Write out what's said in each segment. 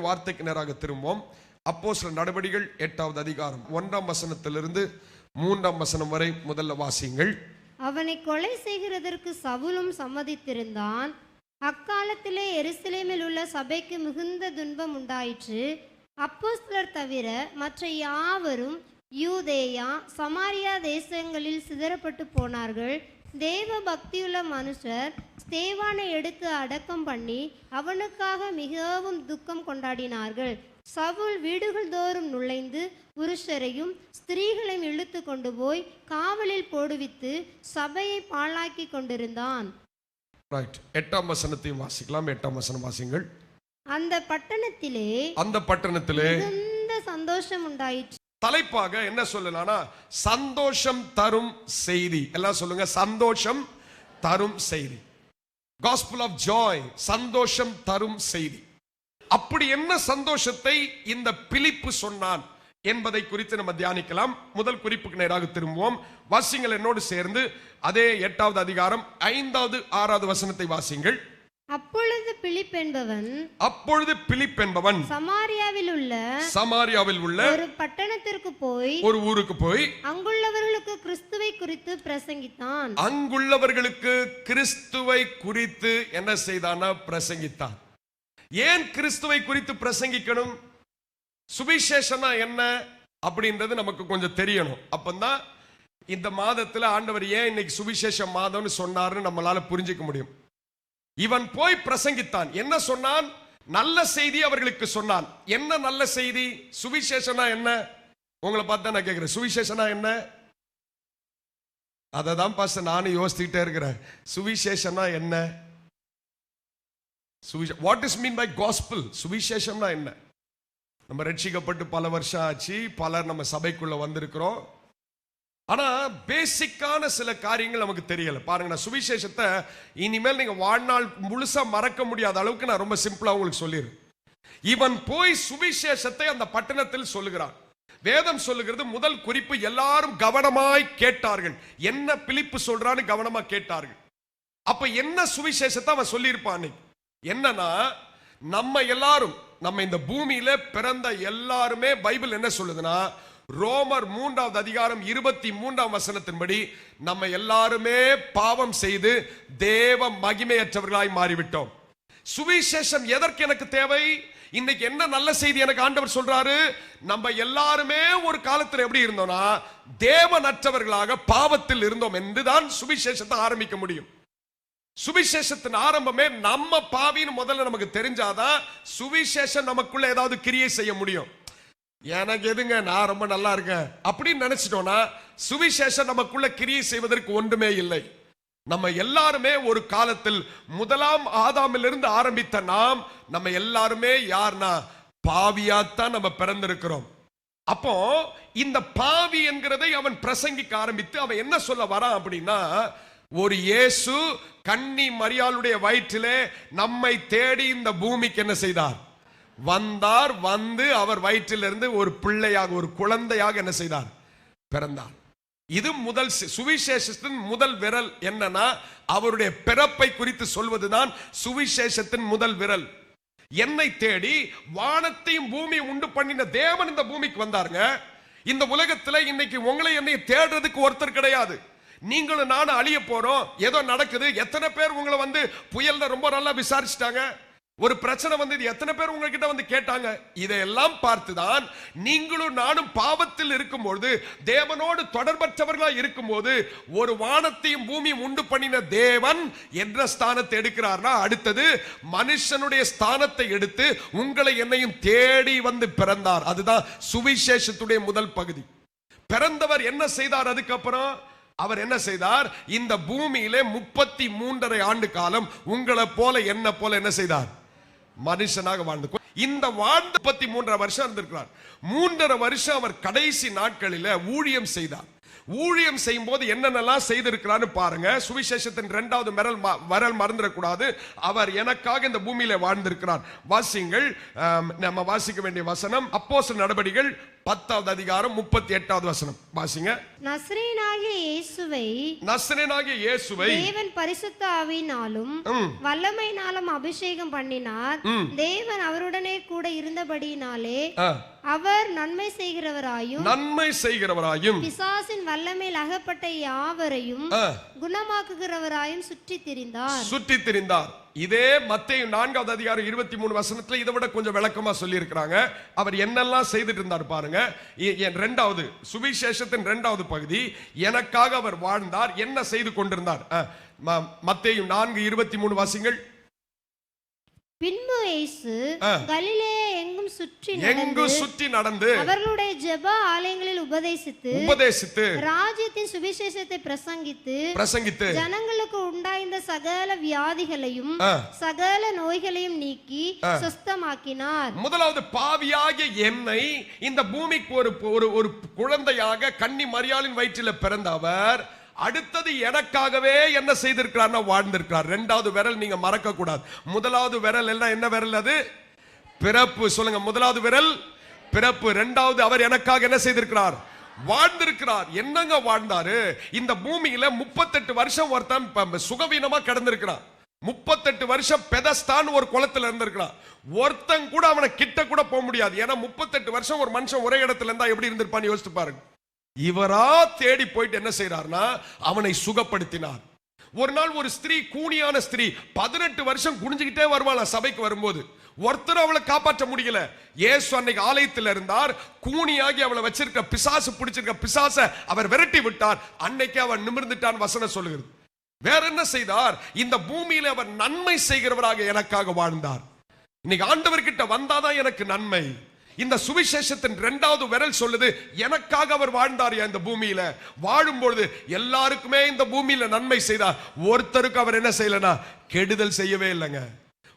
வார்த்தைக்கு நேராக திரும்புவோம். அப்போஸ்தலர் நடபடிகள் 8வது அதிகாரம் 1ஆம் வசனத்திலிருந்து 3ஆம் வசனம் வரை முதல்ல வாசியுங்கள். அவனை கொலை செய்கிறதற்கு சவுலும் சம்மதித்திருந்தான். அக்காலத்திலே எருசலேமில் உள்ள சபைக்கு மிகுந்த துன்பம் உண்டாயிற்று. அப்போஸ்தலர் தவிர மற்ற யாவரும் யூதேயா சமாரியா தேசங்களில் சிதறப்பட்டு போனார்கள். தேவ பக்தியுள்ள மனுஷர் ஸ்தேவானை எடுத்து அடக்கம் பண்ணி அவனுக்காக மிகவும் துக்கம் கொண்டாடினார்கள். சவுல் வீடுகள் தோறும் நுழைந்து புருஷரையும் ஸ்திரீகளையும் இழுத்து கொண்டு போய் காவலில் போடுவித்து சபையை பாழாக்கி கொண்டிருந்தான். 8ஆம் வசனத்தையும் வாசிக்கலாம். 8ஆம் வசனம் வாசிங்கள். அந்த பட்டணத்திலே மிகுந்த சந்தோஷம் உண்டாயிற்று. தலைப்பாக என்ன சொல்லலாம்னா சந்தோஷம் தரும் செய்தி. எல்லாம் சொல்லுங்க, சந்தோஷம் தரும் செய்தி. காஸ்பல் ஆஃப் ஜாய், சந்தோஷம் தரும் செய்தி. அப்படி என்ன சந்தோஷத்தை இந்த பிலிப்பு சொன்னான் என்பதை குறித்து நம்ம தியானிக்கலாம். முதல் குறிப்புக்கு நேராக திரும்புவோம். வாசிங்கள் என்னோடு சேர்ந்து அதே 8வது அதிகாரம் 5வது 6வது வசனத்தை வாசிங்கள். அப்பொழுது பிலிப் என்பவன் சமாரியாவில் உள்ள ஒரு பட்டணத்திற்கு போய் ஒரு ஊருக்கு போய் அங்குள்ளவர்களுக்கு கிறிஸ்துவை குறித்து பிரசங்கித்தான். அங்குள்ளவர்களுக்கு கிறிஸ்துவை குறித்து என்ன செய்தானா? பிரசங்கித்தான். ஏன் கிறிஸ்துவை குறித்து பிரசங்கிக்கணும்? சுவிசேஷனா என்ன அப்படின்றது நமக்கு கொஞ்சம் தெரியணும். அப்பதான் இந்த மாதத்துல ஆண்டவர் ஏன் இன்னைக்கு சுவிசேஷ மாதம்னு சொன்னாருன்னு நம்மளால புரிஞ்சுக்க முடியும். இவன் போய் பிரசங்கித்தான். என்ன சொன்னான்? நல்ல செய்தி அவர்களுக்கு சொன்னான். என்ன நல்ல செய்தி? சுவிசேஷனா என்ன? உங்களை பார்த்து நான் கேட்கிறேன், சுவிசேஷனா என்ன? அதை தான் பாஸ்டர் நானும் யோசிச்சுக்கிட்டே இருக்கிறேன். சுவிசேஷனா என்ன? What is mean by gospel? சுவிசேஷம்னா என்ன? நம்ம ரட்சிக்கப்பட்டு பல வருஷம் ஆச்சு, பலர் நம்ம சபைக்குள்ள வந்திருக்கிறோம். ஆனா பேசிக்கான சில காரியங்கள் நமக்கு தெரியல. பாருங்க, நான் சுவிசேஷத்தை இனிமேல் நீங்க வாழ்நாள் முழுசா மறக்க முடியாத அளவுக்கு நான் ரொம்ப சிம்பிளா உங்களுக்கு சொல்லிடுறேன். இவன் போய் சுவிசேஷத்தை அந்த பட்டணத்தில் சொல்லுகிறான். வேதம் சொல்லுகிறது, முதல் குறிப்பு, எல்லாரும் கவனமாய் கேட்டார்கள். என்ன பிலிப்பு சொல்றான்னு கவனமா கேட்டார்கள். அப்ப என்ன சுவிசேஷத்தை அவன் சொல்லியிருப்பான்? என்னன்னா, நம்ம எல்லாரும், நம்ம இந்த பூமியில பிறந்த எல்லாருமே, பைபிள் என்ன சொல்லுதுன்னா, ரோமர் 3வது அதிகாரம் 23ஆம் வசனத்தின்படி நம்ம எல்லாருமே பாவம் செய்து தேவ மகிமையற்றவர்களாய் மாறிவிட்டோம். சுவிசேஷம் எதற்கு எனக்கு தேவை? இன்னைக்கு என்ன நல்ல செய்தி எனக்கு ஆண்டவர் சொல்றாரு? நம்ம எல்லாருமே ஒரு காலத்தில் எப்படி இருந்தோம்னா, தேவனற்றவர்களாக பாவத்தில் இருந்தோம் என்றுதான் சுவிசேஷத்தை ஆரம்பிக்க முடியும். சுவிசேஷத்தின் ஆரம்பமே நம்ம பாவின்னு முதல்ல நமக்கு தெரிஞ்சாதான் சுவிசேஷம் நமக்குள்ள ஏதாவது கிரியை செய்ய முடியும். எனக்கு எதுங்க, நான் ரொம்ப நல்லா இருக்கேன் அப்படின்னு நினைச்சிட்டோம்னா சுவிசேஷம் நமக்குள்ள கிரியை செய்வதற்கு ஒன்றுமே இல்லை. நம்ம எல்லாருமே ஒரு காலத்தில் முதலாம் ஆதாமிலிருந்து ஆரம்பித்த நாம், நம்ம எல்லாருமே யார்னா பாவியாத்தான் நம்ம பிறந்திருக்கிறோம். அப்போ இந்த பாவி என்கிறதை அவன் பிரசங்கிக்க ஆரம்பித்து அவன் என்ன சொல்ல வரான் அப்படின்னா, ஒரு இயேசு கன்னி மரியாளுடைய வயிற்றிலே நம்மை தேடி இந்த பூமிக்கு என்ன செய்தார்? வந்தார். வந்து அவர் வயிற்றிலிருந்து ஒரு பிள்ளையாக, ஒரு குழந்தையாக என்ன செய்தார்? பிறந்தார். இது முதல் சுவிசேஷத்தின் முதல் விரல். என்னன்னா, அவருடைய பிறப்பை குறித்து சொல்வதுதான் சுவிசேஷத்தின் முதல் விரல். என்னை தேடி வானத்தையும் பூமியை உண்டு பண்ணின தேவன் இந்த பூமிக்கு வந்தாருங்க. இந்த உலகத்துல இன்னைக்கு உங்களை என்னை தேடுறதுக்கு ஒருத்தர் கிடையாது. நீங்களும் நானும் அழிய போறோம். ஏதோ நடக்குது. எத்தனை பேர் உங்களை வந்து புயல்ல ரொம்ப நல்லா விசாரிச்சுட்டாங்க? ஒரு பிரச்சனை வந்து எத்தனை பேர் உங்ககிட்ட வந்து கேட்டாங்க? இதையெல்லாம் பார்த்துதான் நீங்களும் நானும் பாவத்தில் இருக்கும்போது, தேவனோடு தொடர்பற்றவர்களா இருக்கும்போது, ஒரு வானத்தையும் பூமியும் உண்டு பண்ணின தேவன் என்ற ஸ்தானத்தை எடுக்கிறார்னா, அடுத்தது மனுஷனுடைய ஸ்தானத்தை எடுத்து உங்களை என்னையும் தேடி வந்து பிறந்தார். அதுதான் சுவிசேஷத்துடைய முதல் பகுதி. பிறந்தவர் என்ன செய்தார்? அதுக்கப்புறம் அவர் என்ன செய்தார்? இந்த பூமியிலே 33.5 ஆண்டு காலம் உங்களை போல என்ன போல என்ன செய்தார்? மனுஷனாக வாழ்ந்து இந்த வாழ்ந்த 33.5 வருஷம் இருந்திருக்கிறார். 3.5 வருஷம் அவர் கடைசி நாட்களில் ஊழியம் செய்தார். ஊழியம் செய்யும் போது என்னென்னலாம் செய்திருக்கிறான்னு பாருங்க. சுவிசேஷத்தின் 2வது வரல் மறந்துடக்கூடாது. அவர் எனக்காக இந்த பூமியில வாழ்ந்திருக்கிறார். வாசிங்கள், நம்ம வாசிக்க வேண்டிய வசனம் அப்போஸ்தலர் நடபடிகள் 10வது அதிகாரம் 38வது வசனம் வாசிங்க. நசரேயனாகிய இயேசுவை தேவன் பரிசுத்த ஆவியினாலும் வல்லமையினாலும் அபிஷேகம் பண்ணினார். தேவன் அவருடனே கூட இருந்தபடியினாலே அவர் நன்மை செய்கிறவராயும் பிசாசின் வல்லமையில் அகப்பட்ட யாவரையும் குணமாக்குகிறவராயும் சுற்றித் திரிந்தார். இதே மத்தேயு 4வது அதிகாரம் 23 வசனத்துல இதை விட கொஞ்சம் விளக்கமா சொல்லி இருக்கிறாங்க. அவர் என்னெல்லாம் செய்துட்டு இருந்தார் பாருங்க. இரண்டாவது சுவிசேஷத்தின் 2வது பகுதி, எனக்காக அவர் வாழ்ந்தார், என்ன செய்து கொண்டிருந்தார். மத்தேயு 4:23 வாசிங்கள். பின்பு இயேசு கலிலேயா எங்கும் சுற்றி நடந்து அவர்களுடைய ஜெப ஆலயங்களில் உபதேசித்து ராஜ்யத்தின் சுவிசேஷத்தை பிரசங்கித்து ஜனங்களுக்கு உண்டாயிருந்த சகல வியாதிகளையும் சகல நோய்களையும் நீக்கி சுஸ்தமாக்கினார். முதலாவது, பாவியாகிய என்னை இந்த பூமிக்கு ஒரு குழந்தையாக கன்னி மரியாளின் வயிற்றில் பிறந்த அவர் அடுத்தது எனக்காகவே என்ன செய்திருக்கிறார், வாழ்ந்திருக்கிறார். 2வது விரல் நீங்க மறக்க கூடாது. முதலாவது விரல் எல்லாம் என்ன விரல்? அது பிறப்பு. சொல்லுங்க, முதலாவது விரல் பிறப்பு. 2வது, அவர் எனக்காக என்ன செய்திருக்கிறார், வாழ்ந்திருக்கிறார். என்னங்க வாழ்ந்தாரு? இந்த பூமியில 38 வருஷம் ஒருத்தன் சுகவீனமா கிடந்திருக்கிறான். 38 வருஷம் பெதஸ்தான் ஒரு குளத்துல இருந்திருக்கிறான். ஒருத்தன் கூட அவனை கிட்ட கூட போக முடியாது. ஏன்னா 38 வருஷம் ஒரு மனுஷன் ஒரே இடத்துல இருந்தா எப்படி இருந்திருப்பான்னு யோசிச்சு பாருங்க. இவரா தேடி போயிட்டு என்ன செய்யறார்னா அவனை சுகப்படுத்தினார். ஒரு நாள் ஒரு ஸ்திரீ, கூனியான ஸ்திரீ, 18 வருஷம் குனிஞ்சுக்கிட்டே வருவாளா சபைக்கு வரும்போது. ஒருத்தர் அவளை காப்பாற்ற முடியல. இயேசு அன்னைக்கு ஆலயத்தில் இருந்தார். கூனியாகி அவளை வச்சிருக்க பிசாசு பிடிச்சிருக்க பிசாச அவர் விரட்டி விட்டார். அன்னைக்கு அவன் நிமிர்ந்துட்டான் வசனம் சொல்லுகிறது. வேற என்ன செய்தார்? இந்த பூமியில அவர் நன்மை செய்கிறவராக எனக்காக வாழ்ந்தார். இன்னைக்கு ஆண்டவர்கிட்ட வந்தாதான் எனக்கு நன்மை. இந்த சுவிசேஷத்தின் 2வது விரல் சொல்லுது, எனக்காக அவர் வாழ்ந்தார். இந்த பூமியில வாழும்பொழுது எல்லாருக்குமே இந்த பூமியில நன்மை செய்தார். ஒருத்தருக்கு அவர் என்ன செய்யலனா கெடுதல் செய்யவே இல்லைங்க.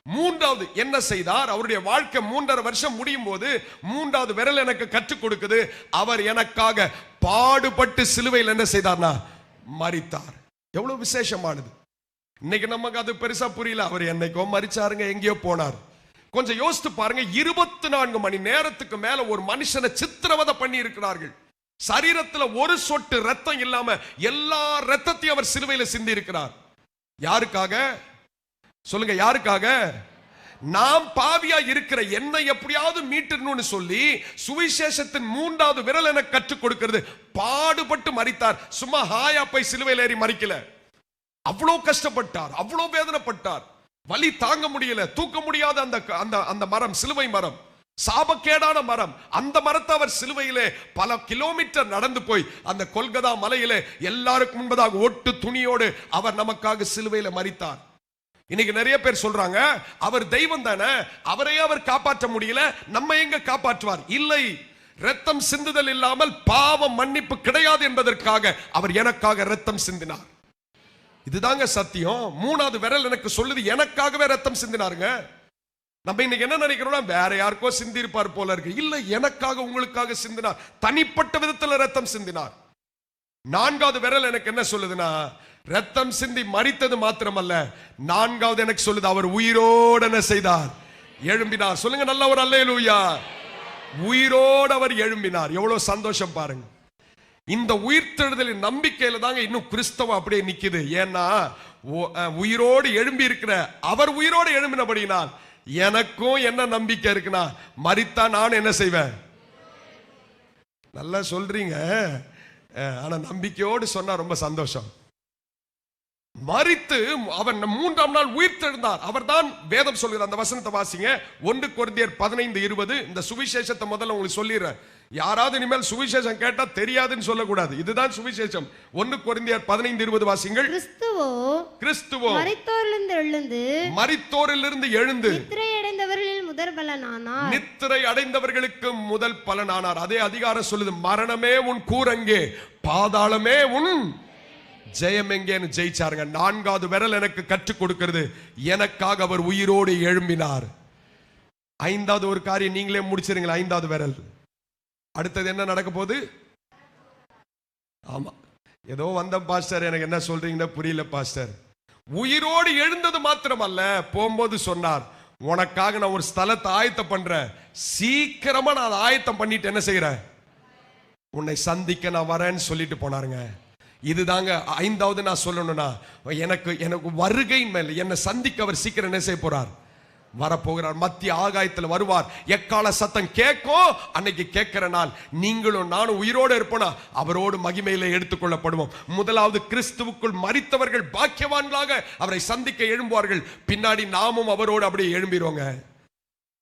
3வது என்ன செய்தார்? அவருடைய வாழ்க்கை 3.5 வருஷம் முடியும் போது 3வது விரல் எனக்கு கற்றுக் கொடுக்குது, அவர் எனக்காக பாடுபட்டு சிலுவையில் என்ன செய்தார்னா மரித்தார். எவ்வளவு விசேஷமானது. இன்னைக்கு நமக்கு அது பெருசா புரியல. அவர் என்னைக்கோ மரிச்சாருங்க, எங்கேயோ போனார். கொஞ்சம் யோசித்து பாருங்க. 24 மணி நேரத்துக்கு மேல ஒரு மனுஷனை சித்திரவதை பண்ணி இருக்கிறார்கள். சரீரத்துல ஒரு சொட்டு ரத்தம் இல்லாம எல்லா ரத்தத்தையும் அவர் சிலுவையில சிந்தி இருக்கிறார். யாருக்காக? சொல்லுங்க, யாருக்காக? நாம் பாவியா இருக்கிற என்னை எப்படியாவது மீட்டணும்னு சொல்லி சுவிசேஷத்தின் 3வது விரல் எனக்கு கற்றுக் கொடுக்கிறது. பாடுபட்டு மரித்தார். சும்மா ஹாயா போய் சிலுவையில் ஏறி மரிக்கல. அவ்வளவு கஷ்டப்பட்டார், அவ்வளவு வேதனைப்பட்டார். வலி தாங்க முடியல, தூக்க முடியாத அந்த மரம், சிலுவை மரம், சாபக்கேடான மரம். அந்த மரத்தை அவர் சிலுவையிலே பல கிலோமீட்டர் நடந்து போய் அந்த கொல்கதா மலையிலே எல்லாருக்கும் முன்பதாக ஒட்டு துணியோடு அவர் நமக்காக சிலுவையில மரித்தார். இன்னைக்கு நிறைய பேர் சொல்றாங்க, அவர் தெய்வம் தானே, அவரையே அவர் காப்பாற்ற முடியல, நம்ம எங்க காப்பாற்றுவார்? இல்லை, ரத்தம் சிந்துதல் இல்லாமல் பாவம் மன்னிப்பு கிடையாது என்பதற்காக அவர் எனக்காக ரத்தம் சிந்தினார். இதுதாங்க சத்தியம். 3வது விரல் எனக்கு சொல்லுது, எனக்காகவே ரத்தம் சிந்தினாருங்க. நம்ம இன்னைக்கு என்ன நினைக்கிறோம்னா வேற யாருக்கோ சிந்திருப்பார் போல இருக்கு. இல்ல, எனக்காக உங்களுக்காக சிந்தினார். தனிப்பட்ட விதத்துல ரத்தம் சிந்தினார். 4வது விரல் எனக்கு என்ன சொல்லுதுன்னா, ரத்தம் சிந்தி மரித்தது மாத்திரமல்ல, 4வது எனக்கு சொல்லுது, அவர் உயிரோடு என்ன செய்தார், எழும்பினார். சொல்லுங்க நல்ல ஒரு அல்லேலூயா. உயிரோடு அவர் எழும்பினார். எவ்வளவு சந்தோஷம் பாருங்க. இந்த உயிர்த்தெழுதலின் நம்பிக்கையில தாங்க இன்னும் கிறிஸ்தவம் அப்படியே நிக்குது. ஏன்னா உயிரோடு எழும்பி இருக்கிற அவர் உயிரோடு எழும்பினபடினால் எனக்கும் என்ன நம்பிக்கை இருக்குன்னா, மரித்தா நான் என்ன செய்வேன்? நல்லா சொல்றீங்க, ஆனா நம்பிக்கையோடு சொன்னா ரொம்ப சந்தோஷம். மரித்து அவர் 3ஆம் நாள் உயிர்த்தெழுந்தார். அவர் தான் வேதம் சொல்லுகிற அந்த வசனத்தை வாசிங்க. 1 கொரிந்தியர் 15:20. இந்த சுவிசேஷத்தை முதல்ல உங்களுக்கு சொல்லிடுறேன். யாராவது இனிமேல் சுவிசேஷம் கேட்டா தெரியாதுன்னு சொல்லக்கூடாது. இதுதான் சுவிசேஷம். 1 கொரிந்தியர் 15:20 வாசிங்கள். கிறிஸ்துவோ மரித்தோரிலிருந்து எழுந்து நித்திரை அடைந்தவர்களுக்கு முதல் பலனானார். அதே அதிகாரம் சொல்லுது, மரணமே உன் கூரங்கே, பாதாளமே உன் ஜெயம் எங்கேன்னு ஜெயிச்சாருங்க. 4வது விரல் எனக்கு கற்றுக் கொடுக்கிறது, எனக்காக அவர் உயிரோடு எழும்பினார். 5வது ஒரு காரியம் நீங்களே முடிச்சிருங்களா. 5வது விரல் அடுத்தது என்ன நடக்க போகுது? ஆமா, ஏதோ வந்த பாஸ்டர், எனக்கு என்ன சொல்றீங்கன்னு புரியல பாஸ்டர். உயிரோடு எழுந்தது மாத்திரமல்ல, போகும்போது சொன்னார், உனக்காக நான் ஒரு ஸ்தலத்தை ஆயத்தம் பண்றேன், சீக்கிரமா நான் ஆயத்தம் பண்ணிட்டு என்ன செய்யறேன், உன்னை சந்திக்க நான் வரேன்னு சொல்லிட்டு போனாருங்க. இதுதாங்க ஐந்தாவது நான் சொல்லணும்னா, எனக்கு வருகையின் மேல் என்னை சந்திக்க அவர் சீக்கிரம் என்ன செய்ய போறார், வரப்போகிறார். மத்திய ஆகாயத்தில் வருவார், எக்கால சத்தம் கேட்கும். அன்னைக்கு கேட்கிற நாள் நீங்களும் நானும் உயிரோடு இருப்போனா அவரோடு மகிமையில எடுத்துக்கொள்ளப்படுவோம். முதலாவது கிறிஸ்துவுக்குள் மரித்தவர்கள் பாக்கியவான்களாக அவரை சந்திக்க எழும்புவார்கள். பின்னாடி நாமும் அவரோடு அப்படியே எழும்பிடுவோங்க.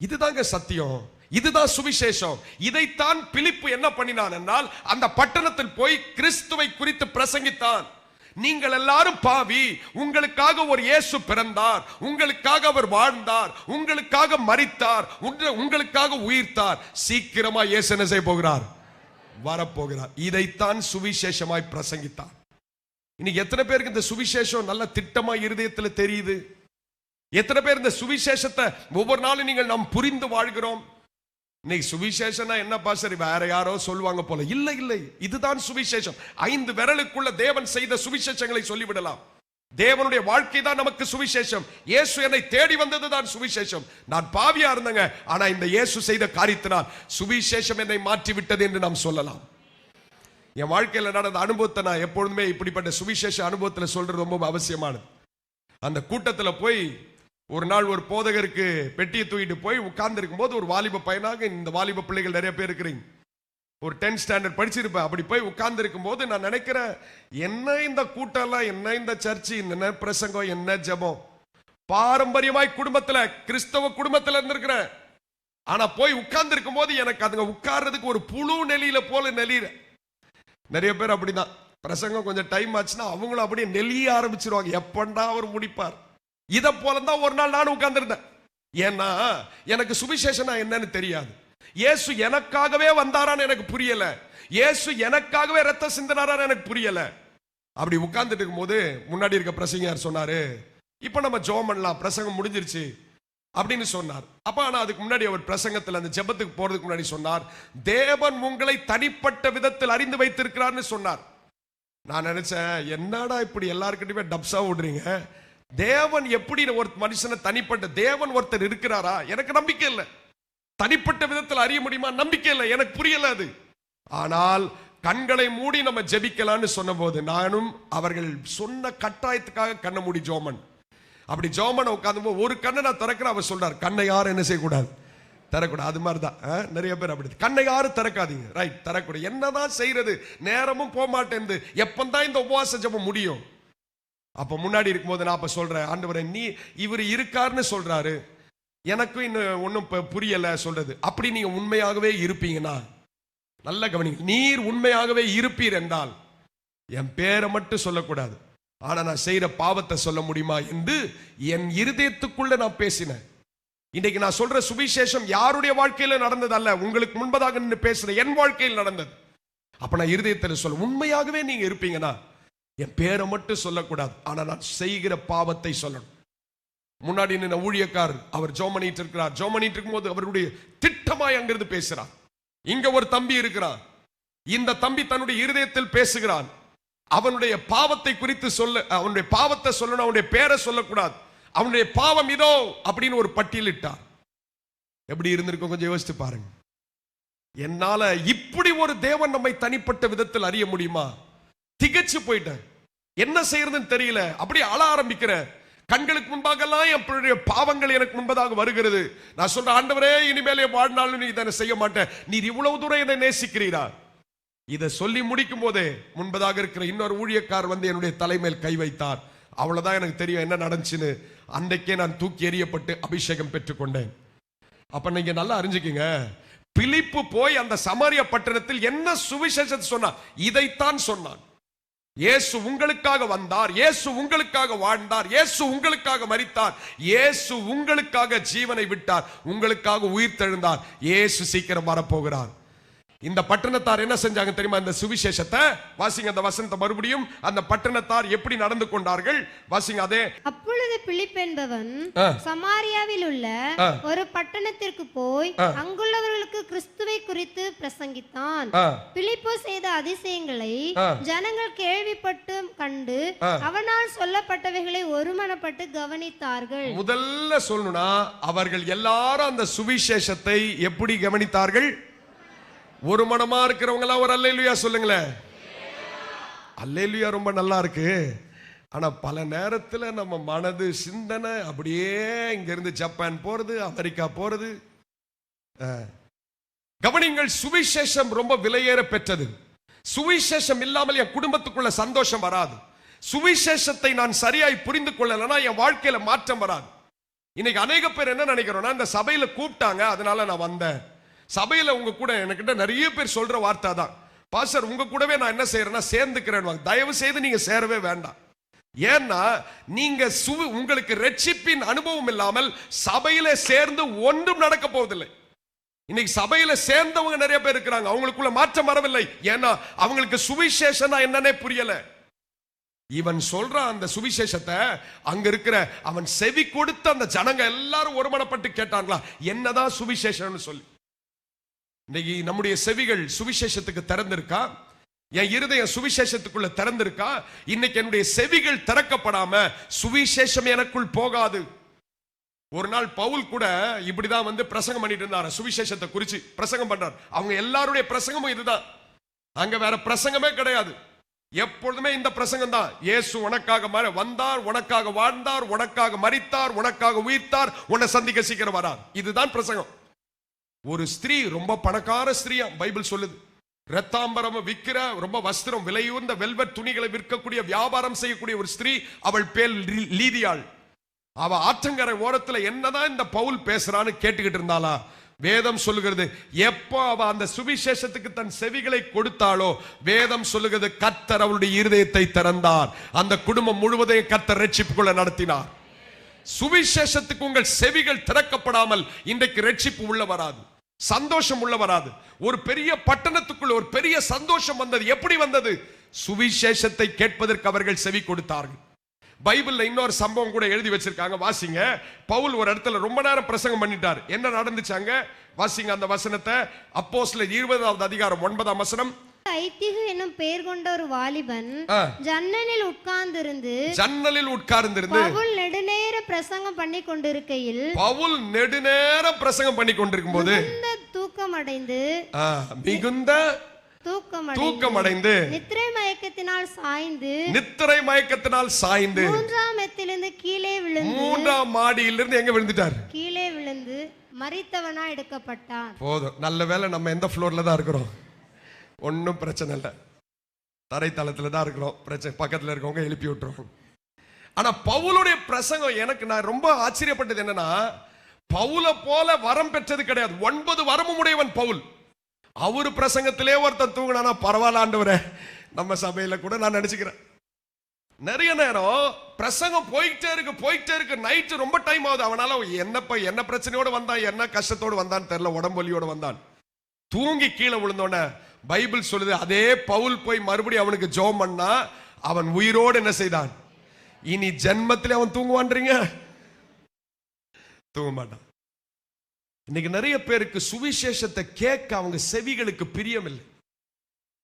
இதுதாங்க சத்தியம், இதுதான் சுவிசேஷம். இதைத்தான் பிலிப்பு என்ன பண்ணினான் என்றால், அந்த பட்டணத்தில் போய் கிறிஸ்துவை குறித்து பிரசங்கித்தான். நீங்கள் எல்லாரும் பாவி, உங்களுக்காக ஒரு இயேசு பிறந்தார், உங்களுக்காக அவர் வாழ்ந்தார், உங்களுக்காக மரித்தார், உங்களுக்காக உயிர்த்தார். சீக்கிரமா இயேசு என்ன செய்ய போகிறார், வரப்போகிறார். இதைத்தான் சுவிசேஷமாய் பிரசங்கித்தார். இன்னைக்கு எத்தனை பேருக்கு இந்த சுவிசேஷம் நல்ல திட்டமா இருதயத்தில் தெரியுது? எத்தனை பேர் இந்த சுவிசேஷத்தை ஒவ்வொரு நாளும் நாம் புரிந்து வாழ்கிறோம்? இன்னைக்கு சுவிசேஷனா என்ன பாஸ்டர், வேற யாரோ சொல்லுவாங்க போல. இல்லை இல்லை, இதுதான் சுவிசேஷம். 5 விரலுக்குள்ள தேவன் செய்த சுவிசேஷங்களை சொல்லிவிடலாம். தேவனுடைய வாழ்க்கை தான் நமக்கு சுவிசேஷம். இயேசு என்னை தேடி வந்தது தான் சுவிசேஷம். நான் பாவியா இருந்தேங்க, ஆனா இந்த இயேசு செய்த காரியத்தினால் சுவிசேஷம் என்னை மாற்றி விட்டது என்று நாம் சொல்லலாம். என் வாழ்க்கையில் நடந்த அனுபவத்தை நான் எப்பொழுதுமே இப்படிப்பட்ட சுவிசேஷ அனுபவத்தில் சொல்றது ரொம்ப அவசியமானது. அந்த கூட்டத்தில் போய் ஒரு நாள் ஒரு போதகருக்கு பெட்டியை தூக்கிட்டு போய் உட்கார்ந்து இருக்கும்போது, ஒரு வாலிப பையனாக, இந்த வாலிப பிள்ளைகள் நிறைய பேர் இருக்கிறீங்க, ஒரு 10th ஸ்டாண்டர்ட் படிச்சிருப்பேன். அப்படி போய் உட்கார்ந்து இருக்கும்போது நான் நினைக்கிறேன், என்ன இந்த கூட்டம்லாம், என்ன இந்த சர்ச்சு, என்ன பிரசங்கம், என்ன ஜெபம். பாரம்பரியமாய் குடும்பத்துல, கிறிஸ்தவ குடும்பத்துல இருந்திருக்கிறேன். ஆனா போய் உட்கார்ந்து இருக்கும்போது எனக்கு அதுங்க உட்கார்றதுக்கு ஒரு புழு நெலியில போல நெளிற. நிறைய பேர் அப்படிதான், பிரசங்கம் கொஞ்சம் டைம் ஆச்சுன்னா அவங்களும் அப்படியே நெளிய ஆரம்பிச்சிருவாங்க, எப்பண்டா அவர் முடிப்பார். இத போலதான் ஒரு நாள் நான் உட்கார்ந்திருந்தேன். ஏன்னா எனக்கு சுவிசேஷனா என்னன்னு தெரியாது. இயேசு எனக்காகவே வந்தாரான்னு எனக்கு புரியல, இயேசு எனக்காகவே ரத்த சிந்தனாரான்னு எனக்கு புரியல. அப்படி உட்கார்ந்துட்டு இருக்கும்போது முன்னாடி இருக்க பிரசங்கியார் சொன்னாரு, இப்ப நம்ம ஜெபம் பண்ணலாம், பிரசங்கம் முடிஞ்சிருச்சு அப்படின்னு சொன்னார். அப்ப ஆனா அதுக்கு முன்னாடி அவர் பிரசங்கத்தில் அந்த ஜெபத்துக்கு போறதுக்கு முன்னாடி சொன்னார், தேவன் உங்களை தனிப்பட்ட விதத்தில் அறிந்து வைத்திருக்கிறார்னு சொன்னார். நான் நினைச்சேன், என்னடா இப்படி எல்லாருக்கிட்டையுமே டப்ஸா விடுறீங்க, தேவன் எப்படி ஒரு மனுஷனை தனிப்பட்ட, தேவன் ஒருத்தர் இருக்கிறாரா, எனக்கு நம்பிக்கை இல்லை. தனிப்பட்ட விதத்தில் அறிய முடியுமா, நம்பிக்கை இல்லை, எனக்கு புரியல அது. ஆனால் கண்களை மூடி நம்ம ஜெபிக்கலான்னு சொன்ன போது, நானும் அவர்கள் சொன்ன கட்டாயத்துக்காக கண்ணை மூடி ஜோமன், அப்படி ஜோமன் உட்காந்து ஒரு கண்ணை நான் திறக்கிறேன். அவர் சொல்றார், கண்ணை யாரும் என்ன செய்யக்கூடாது, தரக்கூடாது. அது மாதிரிதான் நிறைய பேர் அப்படி, கண்ணை யாரும் திறக்காதீங்க, ரைட், தரக்கூடாது. என்னதான் செய்யறது, நேரமும் போக மாட்டேன், எப்பந்தான் இந்த உபவாச ஜெபம் முடியும். அப்ப முன்னாடி இருக்கும்போது நான் அப்ப சொல்றேன், ஆண்டவரே நீ இவர் இருக்காருன்னு சொல்றாரு, எனக்கும் இன்னும் ஒன்னும் புரியல சொல்றது. அப்படி நீங்க உண்மையாகவே இருப்பீங்கன்னா, நல்ல கவனி, நீர் உண்மையாகவே இருப்பீர் என்றால் என் பேரை மட்டும் சொல்லக்கூடாது, ஆனா நான் செய்யற பாவத்தை சொல்ல முடியுமா என்று என் இருதயத்துக்குள்ள நான் பேசினேன். இன்னைக்கு நான் சொல்ற சுவிசேஷம் யாருடைய வாழ்க்கையில நடந்தது அல்ல, உங்களுக்கு முன்பதாக நின்று பேசுற என் வாழ்க்கையில் நடந்தது. அப்ப நான் இருதயத்தில் சொல்ல, உண்மையாகவே நீங்க இருப்பீங்கன்னா என் பேரை மட்டும் சொல்லக்கூடாது, ஆனா நான் செய்கிற பாவத்தை சொல்லணும். முன்னாடி நின்ன ஊழியக்கார் அவர் ஜெபம் பண்ணிட்டு இருக்கிறார். ஜெபம் பண்ணிட்டு இருக்கும்போது அவருடைய திட்டமாய் அங்கிருந்து பேசுறார். இங்க ஒரு தம்பி இருக்கிறான், இந்த தம்பி தன்னுடைய இருதயத்தில் பேசுகிறான். அவனுடைய பாவத்தை குறித்து சொல்ல, அவனுடைய பாவத்தை சொல்லணும், அவனுடைய பேரை சொல்லக்கூடாது, அவனுடைய பாவம் இதோ அப்படின்னு ஒரு பட்டியலிட்டார். எப்படி இருந்திருக்கும் கொஞ்சம் யோசிச்சு பாருங்க. என்னால இப்படி ஒரு தேவன் நம்மை தனிப்பட்ட விதத்தில் அறிய முடியுமா? திகச்சு போயிட்டேன், என்ன செய்யறதுன்னு தெரியல. அப்படி அழ ஆரம்பிக்கிற, கண்களுக்கு முன்பாக எல்லாம் என் பாவங்கள் எனக்கு முன்பதாக வருகிறது. நான் சொல்ற, ஆண்டவரே இனிமேலே வாழ்நாளும் நீ இதை செய்ய மாட்டேன், நீர் இவ்வளவு தூரம் என்னை நேசிக்கிறீரா. இதை சொல்லி முடிக்கும் போதே முன்பதாக இருக்கிற இன்னொரு ஊழியக்கார் வந்து என்னுடைய தலைமையில் கை வைத்தார். அவ்வளவுதான் எனக்கு தெரியும் என்ன நடந்துச்சுன்னு. அன்றைக்கே நான் தூக்கி எறியப்பட்டு அபிஷேகம் பெற்றுக்கொண்டேன். அப்ப நீங்க நல்லா அறிஞ்சுக்கீங்க, பிலிப்பு போய் அந்த சமாரியா பட்டணத்தில் என்ன சுவிசேஷத்தை சொன்னார், இதைத்தான் சொன்னான். இயேசு உங்களுக்காக வந்தார், இயேசு உங்களுக்காக வாழ்ந்தார், இயேசு உங்களுக்காக மரித்தார், இயேசு உங்களுக்காக ஜீவனை விட்டார், உங்களுக்காக உயிர் தெழுந்தார், இயேசு சீக்கிரம் வரப்போகிறார். இந்த பட்டணத்தார் என்ன செஞ்சாங்க தெரியுமா? இந்த சுவிசேஷத்தை வாசிங்க, அந்த வசனத்தை மறுபடியும். அந்த பட்டணத்தார் எப்படி நடந்து கொண்டார்கள் வாசிங்க. அதே அப்பொழுது பிலிப் என்பவன் சமாரியாவில் உள்ள ஒரு பட்டணத்திற்கு போய் அங்குள்ளவர்களுக்கு கிறிஸ்துவை குறித்து பிரசங்கித்தான். பிலிப்பு செய்த அதிசயங்களை ஜனங்கள் கேள்விப்பட்டு கண்டு அவனால் சொல்லப்பட்டவைகளை ஒருமனப்பட்டு கவனித்தார்கள். முதல்ல சொல்லணும்னா அவர்கள் எல்லாரும் அந்த சுவிசேஷத்தை எப்படி கவனித்தார்கள்? ஒரு மனமா இருக்கிறவங்க எல்லாம் ஒரு அல்லேலூயா சொல்லுங்களேன். அல்லேலூயா ரொம்ப நல்லா இருக்கு. ஆனா பல நேரத்தில் நம்ம மனது சிந்தனை அப்படியே இங்க இருந்து ஜப்பான் போறது, அமெரிக்கா போறது. கவனிங்கள், சுவிசேஷம் ரொம்ப விலையேற பெற்றது. சுவிசேஷம் இல்லாமல் என் குடும்பத்துக்குள்ள சந்தோஷம் வராது. சுவிசேஷத்தை நான் சரியாய் புரிந்து கொள்ளலன்னா என் வாழ்க்கையில மாற்றம் வராது. இன்னைக்கு அநேக பேர் என்ன நினைக்கிறோம்னா, இந்த சபையில கூப்பிட்டாங்க அதனால நான் வந்தேன். சபையில உங்க கூட என்கிட்ட நிறைய பேர் சொல்ற வார்த்தை தான், பாஸ்டர் உங்க கூடவே நான் என்ன செய்யறேன்னா சேர்ந்துக்கிறேன். தயவு செய்து நீங்க சேரவே வேண்டாம். ஏன்னா நீங்க உங்களுக்கு ரட்சிப்பின் அனுபவம் இல்லாமல் சபையில சேர்ந்து ஒன்றும் நடக்க போவதில்லை. இன்னைக்கு சபையில சேர்ந்தவங்க நிறைய பேர் இருக்கிறாங்க, அவங்களுக்குள்ள மாற்றம் வரவில்லை. ஏன்னா அவங்களுக்கு சுவிசேஷம் என்னன்னே புரியல. இவன் சொல்றான் அந்த சுவிசேஷத்தை, அங்க இருக்கிற அவன் செவி கொடுத்த அந்த ஜனங்க எல்லாரும் ஒருமனப்பட்டு கேட்டாங்களா என்னதான் சுவிசேஷம்னு சொல்லி. இன்னைக்கு நம்முடைய செவிகள் சுவிசேஷத்துக்கு திறந்திருக்கா? என் இருதயம் சுவிசேஷத்துக்குள்ள திறந்திருக்கா? இன்னைக்கு என்னுடைய செவிகள் திறக்கப்படாம சுவிசேஷம் எனக்குள் போகாது. ஒரு நாள் பவுல் கூட இப்படிதான் வந்து பிரசங்கம் பண்ணிட்டு இருந்தார், சுவிசேஷத்தை குறிச்சு பிரசங்கம் பண்றார். அவங்க எல்லாருடைய பிரசங்கமும் இதுதான், அங்க வேற பிரசங்கமே கிடையாது. எப்பொழுதுமே இந்த பிரசங்கம் தான். இயேசு உனக்காக வந்தார், உனக்காக வாழ்ந்தார், உனக்காக மரித்தார், உனக்காக உயிர்த்தார், உன்னை சந்திக்க சீக்கிரம் வரார். இதுதான் பிரசங்கம். ஒரு ஸ்திரீ ரொம்ப பணக்கார ஸ்திரீயா பைபிள் சொல்லுது, ரத்தாம்பரம் விற்கிற ரொம்ப வஸ்திரம் விலையுந்த வெல்வெட் துணிகளை விற்கக்கூடிய வியாபாரம் செய்யக்கூடிய ஒரு ஸ்திரீ. அவள் பேர் லீதியாள். அவ ஆற்றங்கரை ஓரத்துல என்னதான் இந்த பவுல் பேசுறான்னு கேட்டுக்கிட்டு இருந்தாளா? வேதம் சொல்லுகிறது, எப்போ அவ அந்த சுவிசேஷத்துக்கு தன் செவிகளை கொடுத்தாளோ வேதம் சொல்லுகிறது கர்த்தர் அவளுடைய இருதயத்தை திறந்தார். அந்த குடும்பம் முழுவதையும் கர்த்தர் ரட்சிப்புக்குள்ள நடத்தினார். சுவிசேஷத்துக்கு உங்கள் செவிகள் திறக்கப்படாமல் இன்றைக்கு ரட்சிப்பு உள்ள வராது, சந்தோஷம் உள்ள வராது. ஒரு பெரிய பட்டணத்துக்குள்ள ஒரு பெரிய சந்தோஷம் வந்தது. எப்படி வந்தது? சுவிசேஷத்தை கேட்பதற்கு அவர்கள் செவி கொடுத்தார்கள். பைபிள்ல இன்னொரு சம்பவம் கூட எழுதி வச்சிருக்காங்க, வாசிங்க. பவுல் ஒரு இடத்துல ரொம்ப நேரம் பிரசங்கம் பண்ணிட்டார். என்ன நடந்துச்சாங்க வாசிங்க அந்த வசனத்தை. அப்போஸ்தலர் 20வது அதிகாரம் 9ஆம் வசனம். ஐத்திகு என்னும் பெயர் கொண்ட ஒரு வாலிபன் ஜன்னலில் உட்கார்ந்திருந்து பவுல் நெடுநேரம் பிரசங்கம் பண்ணி கொண்டிருக்கையில் போது தூக்கமடைந்து நித்திரை மயக்கத்தினால் சாய்ந்து 3ஆம் எத்திலிருந்து கீழே விழுந்து 3ஆம் மாடியிலிருந்து எங்க விழுந்துட்டார்? கீழே விழுந்து மரித்தவனா எடுக்கப்பட்டான். போதும், நல்ல வேளை நம்ம எந்த ஃப்ளோர்ல தான் இருக்கிறோம், ஒன்றும் பிரச்சனை இல்லை, தரைத்தளத்தில் தான் இருக்கிறோம். பிரச்சனை பக்கத்தில் இருக்கவங்க எழுப்பி விட்டுருவோம். ஆனா பவுலுடைய பிரசங்கம் நான் ரொம்ப ஆச்சரியப்பட்டது என்னன்னா, பவுலை போல வரம் பெற்றது கிடையாது. 9 வரமும் உடையவன் பவுல். அவரு பிரசங்கத்திலே ஒருத்தன் தூங்கினா பரவாயில்ல ஆண்டவரே, நம்ம சபையில கூட நான் நினைச்சுக்கிறேன். நிறைய நேரம் பிரசங்கம் போயிட்டே இருக்கு, நைட்டு ரொம்ப டைம் ஆகுது. அவனால என்ன பிரச்சனையோடு வந்தான், என்ன கஷ்டத்தோடு வந்தான்னு தெரியல, உடம்பொலியோடு வந்தான். தூங்கி கீழே விழுந்தோட பைபிள் சொல்லுது, அதே பவுல் போய் மறுபடியும் அவனுக்கு ஜெபம் பண்ணா அவன் உயிரோடு என்ன செய்தான்? இனி ஜென்மத்திலே அவன் தூங்குவான்றீங்க? தூங்க மாட்டான். இன்னைக்கு நிறைய பேருக்கு சுவிசேஷத்தை கேட்க அவங்க செவிகளுக்கு பிரியம் இல்லை.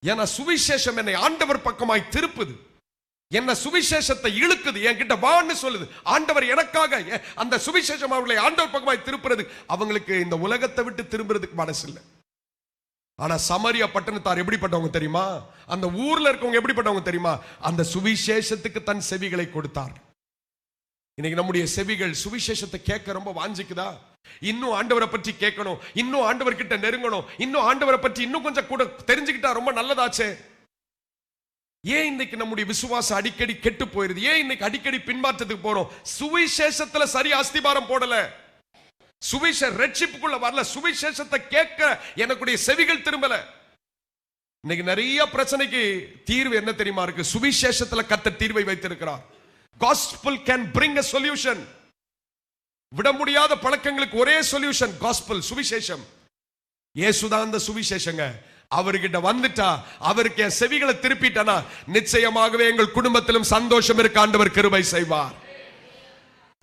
ஏன்னா சுவிசேஷம் என்னை ஆண்டவர் பக்கமாய் திருப்புது, என்ன சுவிசேஷத்தை இழுக்குது, என்கிட்ட வான்னு சொல்லுது. ஆண்டவர் எனக்காக அந்த சுவிசேஷம் அவர்களை ஆண்டவர் பக்கமாய் திருப்புறது. அவங்களுக்கு இந்த உலகத்தை விட்டு திரும்புறதுக்கு மனசு இல்லை. ஆனா சமாரியா பட்டணத்தார் எப்படிப்பட்டவங்க தெரியுமா? அந்த ஊர்ல இருக்கவங்க எப்படிப்பட்டவங்க தெரியுமா? அந்த சுவிசேஷத்துக்கு தன் செவிகளை கொடுத்தார். இன்னைக்கு நம்முடைய செவிகள் சுவிசேஷத்தை கேட்க ரொம்ப வாஞ்சிக்குதா? இன்னும் ஆண்டவரை பற்றி கேட்கணும், இன்னும் ஆண்டவர் கிட்ட நெருங்கணும், இன்னும் ஆண்டவரை பற்றி இன்னும் கொஞ்சம் கூட தெரிஞ்சுக்கிட்டா ரொம்ப நல்லதாச்சே. ஏன் இன்னைக்கு நம்முடைய விசுவாசம் அடிக்கடி கெட்டு போயிருது? ஏன் இன்னைக்கு அடிக்கடி பின்மாற்றத்துக்கு போறோம்? சுவிசேஷத்துல சரி அஸ்திபாரம் போடல, ரட்சிப்புக்குள்ள வரல, சுவிசேஷத்தை கேட்க எனக்குடைய செவிகள் திரும்பல. இன்னைக்கு நிறைய பிரச்சனைக்கு தீர்வு என்ன தெரியுமா இருக்கு? சுவிசேஷத்துல கர்த்தர் தீர்வை வைத்திருக்கிறார். Gospel can bring a solution. விட முடியாத பழக்கங்களுக்கு ஒரே சொல்யூஷன் காஸ்பல், சுவிசேஷம். இயேசுதான் அந்த சுவிசேஷங்க. அவர்கிட்ட வந்துட்டா, அவருக்கு என் செவிகளை திருப்பிட்டனா, நிச்சயமாகவே எங்கள் குடும்பத்திலும் சந்தோஷம் இருக்க ஆண்டவர் கிருபை செய்வார்.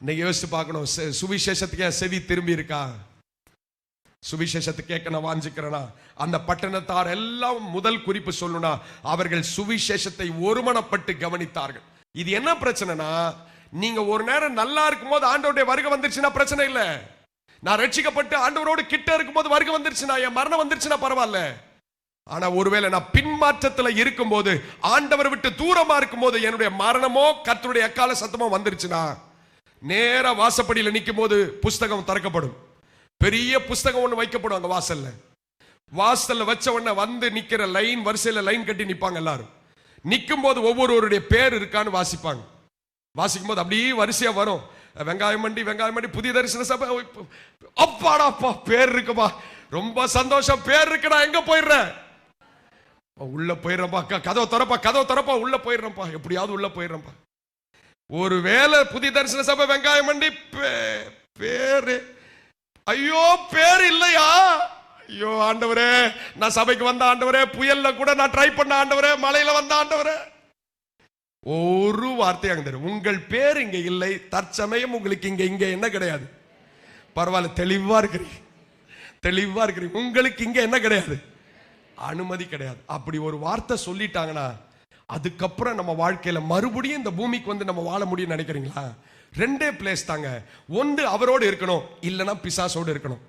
இன்னைக்கு யோசிச்சு பார்க்கணும், சுவிசேஷத்துக்கு என் செவி திரும்பி இருக்கா? சுவிசேஷத்தை கேட்க நான் வாஞ்சிக்கிறேனா? அந்த பட்டணத்தார் எல்லாம் முதல் குறிப்பு சொல்லணும்னா, அவர்கள் சுவிசேஷத்தை ஒருமனப்பட்டு கவனித்தார்கள். இது என்ன பிரச்சனைனா, நீங்க ஒரு நேரம் நல்லா இருக்கும்போது ஆண்டவருடைய வருகை வந்துருச்சுன்னா பிரச்சனை இல்லை. நான் ரட்சிக்கப்பட்டு ஆண்டவரோடு கிட்ட இருக்கும்போது வருகை வந்துருச்சுன்னா, என் மரணம் வந்துருச்சுன்னா பரவாயில்ல. ஆனா ஒருவேளை நான் பின்மாற்றத்துல இருக்கும்போது, ஆண்டவரை விட்டு தூரமா இருக்கும்போது, என்னுடைய மரணமோ கர்த்தருடைய எக்கால சத்தமோ வந்துருச்சுன்னா, நேரா வாசப்படியில் நிற்கும் போது புஸ்தகம் திறக்கப்படும். பெரிய புஸ்தகம் ஒண்ணு வைக்கப்படும் அங்க வாசல்ல. வாசல்ல வச்ச உடனே வந்து நிக்கிற லைன், வரிசையில லைன் கட்டி நிப்பாங்க எல்லாரும். நிற்கும் போது ஒவ்வொருவருடைய பேர் இருக்கான்னு வாசிப்பாங்க. வாசிக்கும் போது அப்படியே வரிசையா வரும். வெங்காயம் மண்டி, புதிய தரிசன சபை. அப்பாடா, அப்பா பேர் இருக்குப்பா, ரொம்ப சந்தோஷம், பேர் இருக்குடா, எங்க போயிடுறேன்? உள்ள போயிடுறப்பா, கதவை திறப்பா, உள்ள போயிடுறேன்ப்பா, எப்படியாவது உள்ள போயிடுறேன்ப்பா. ஒருவேளை புதிய தரிசன சபை வெங்காயம் மண்டி பேரு, ஐயோ பேர் இல்லையா? ஐயோ ஆண்டவரே, நான் சபைக்கு வந்த ஆண்டவரே, புயல்ல கூட நான் ட்ரை பண்ண ஆண்டவரே, மலையில வந்த ஆண்டவரே. ஒரு வார்த்தை அங்க தெரியும், உங்கள் பேர் இங்க இல்லை, தற்சமயம் உங்களுக்கு இங்க என்ன கிடையாது. பரவாயில்ல, தெளிவா இருக்கிறீங்க. உங்களுக்கு இங்க என்ன கிடையாது, அனுமதி கிடையாது. அப்படி ஒரு வார்த்தை சொல்லிட்டாங்கன்னா, அதுக்கப்புறம் நம்ம வாழ்க்கையில மறுபடியும் இந்த பூமிக்கு வந்து நம்ம வாழ முடியும் நினைக்கிறீங்களா? ரெண்டே பிளேஸ் தாங்க. ஒன்று அவரோடு இருக்கணும், இல்லைன்னா பிசாசோடு இருக்கணும்.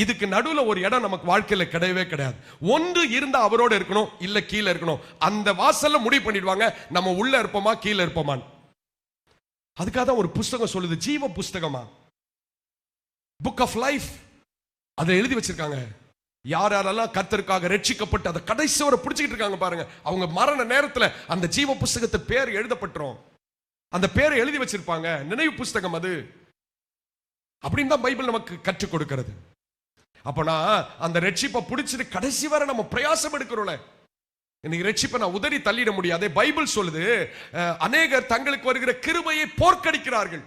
இதுக்கு நடுவுல ஒரு இடம் நமக்கு வாழ்க்கையில கிடையவே கிடையாது. ஒன்று இருந்தா அவரோட இருக்கணும், இல்ல கீழே இருக்கணும். அந்த வாசல்ல முடிவு பண்ணிடுவாங்க, நம்ம உள்ள இருப்போமா கீழே இருப்போமா. அதுக்காக தான் ஒரு புஸ்தகம் சொல்லுது, ஜீவ புஸ்தகமா, புக் ஆஃப் லைஃப். அதை எழுதி வச்சிருக்காங்க. யாரெல்லாம் கர்த்தருக்காக ரட்சிக்கப்பட்டு அதை கடைசி வரை பிடிச்சிக்கிட்டு இருக்காங்க பாருங்க, அவங்க மரண நேரத்தில் அந்த ஜீவ புஸ்தகத்தை பேர் எழுதப்பட்டுரும். அந்த பேரை எழுதி வச்சிருப்பாங்க, நினைவு புஸ்தகம் அது. அப்படின்னு தான் பைபிள் நமக்கு கற்றுக் கொடுக்கிறது. அப்பனா அந்த ரட்சிப்பை பிடிச்சிட்டு கடைசி வரை நம்ம பிரயாசம் எடுக்கிறோம்ல. இன்னைக்கு ரட்சிப்பை நான் உதறி தள்ளிட முடியாது. பைபிள் சொல்லுது, அநேகர் தங்களுக்கு வருகிற கிருபையை போர்க்கடிக்கிறார்கள்.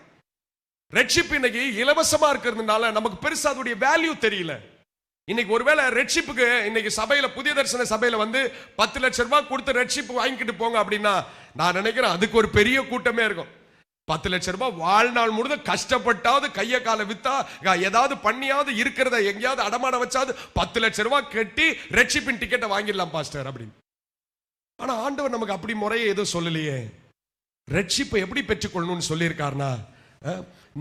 ரட்சிப்பு இன்னைக்கு இலவசமா இருக்கிறதுனால நமக்கு பெருசா அதோடைய வேல்யூ தெரியல. இன்னைக்கு ஒருவேளை ரட்சிப்புக்கு இன்னைக்கு சபையில, புதிய தரிசன சபையில வந்து 10 லட்சம் ரூபாய் கொடுத்து ரட்சிப்பு வாங்கிக்கிட்டு போங்க அப்படின்னா, நான் நினைக்கிறேன் அதுக்கு ஒரு பெரிய கூட்டமே இருக்கும். 10 லட்சம் ரூபாய் வாழ்நாள் முழுதும் கஷ்டப்பட்டாவது, கைய கால வித்தா, ஏதாவது பண்ணியாவது, இருக்கிறத எங்கேயாவது அடமான வச்சாவது 10 லட்சம் ரூபாய் கட்டி ரட்சிப்பின் டிக்கெட்டை வாங்கிடலாம் பாஸ்டர் அப்படின்னு. ஆனா ஆண்டவர் நமக்கு அப்படி முறையை எதுவும் சொல்லலையே. ரட்சிப்பை எப்படி பெற்றுக்கொள்ளணும்னு சொல்லியிருக்காருனா,